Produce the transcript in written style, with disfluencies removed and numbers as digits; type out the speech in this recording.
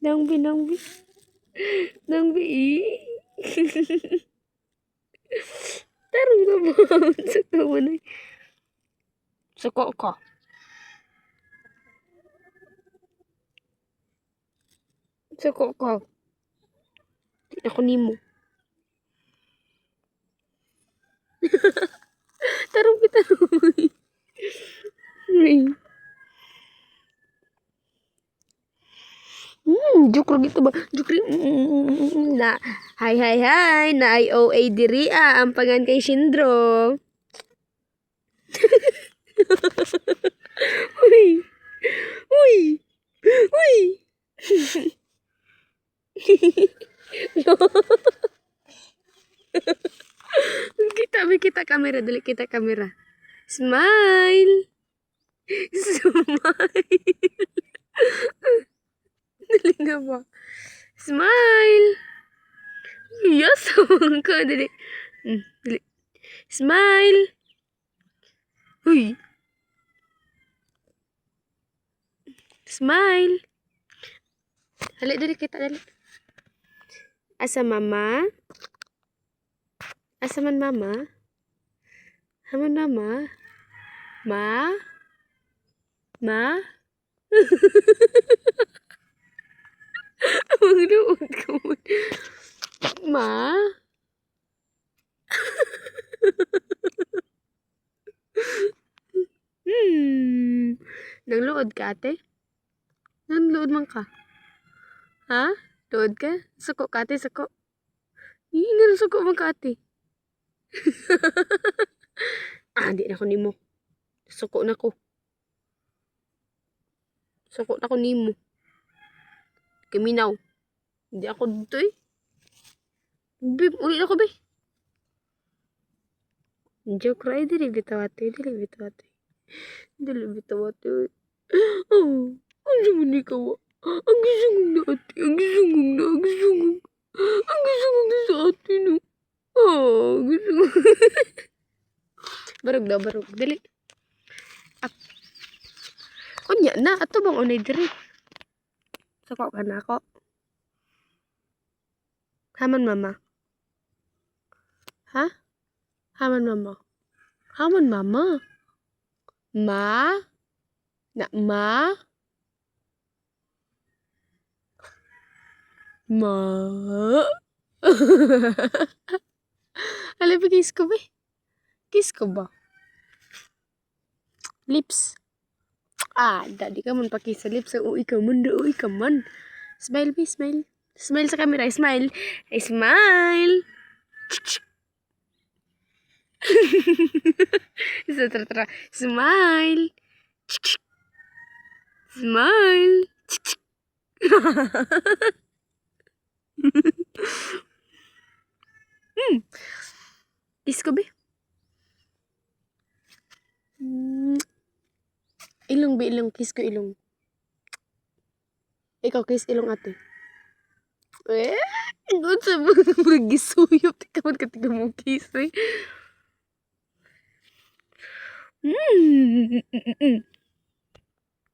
Nangbi. Nangbi. Tarong na ba? Suko mo na. Suko ka. Suko ka. Di ako nimo. Tarong kita. Joke gitu ba? Joke na. Hai. Na IOA diri ang pangan kay Shindro. Uy. kita kamera dulu, kita kamera. Smile. Dali nga ba? Smile. Yes, ka dali. Dali. Smile. Uy. Smile. Dali kita dali. Asa mama? Asa man mama? Haman mama? Ma? Magluod ka mo. Ma? Nangluod ka, ate? Nangluod man ka? Ha? Luod ka? Suko ka, ate? Suko? Nga suko man ka, ate? Di na ko nimo. Suko na ko. Suko na ko nimo. Kaminaw. Hindi ako dito eh. Bib, uli na ko ba? Joke rai, dili bitawate. Oh, ang sungong ni kawa. Ang sungong na ate. Ang sungong na sa ate, no. Oh, ang sungong. Barog. Dali. Up. Unya na. Ato bang unay diri? Sako ka na ako. Haman mama. Ha? Haman mama. Ma? Na ma? Ma? Alam mo, kiss ko ba? Kiss ko ba? Lips. Dadi ka man pakis sa lips. Uy ka man. Smile, be, smile. Smile sa camera. Smile. Smile. Tara. Smile. Smile. Kiss ko, be. Ilong, kiss ko ilong. Ikaw, kiss ilong ate. Good sa mga gisuyop. Tikaman ka tiga mo kiss, eh.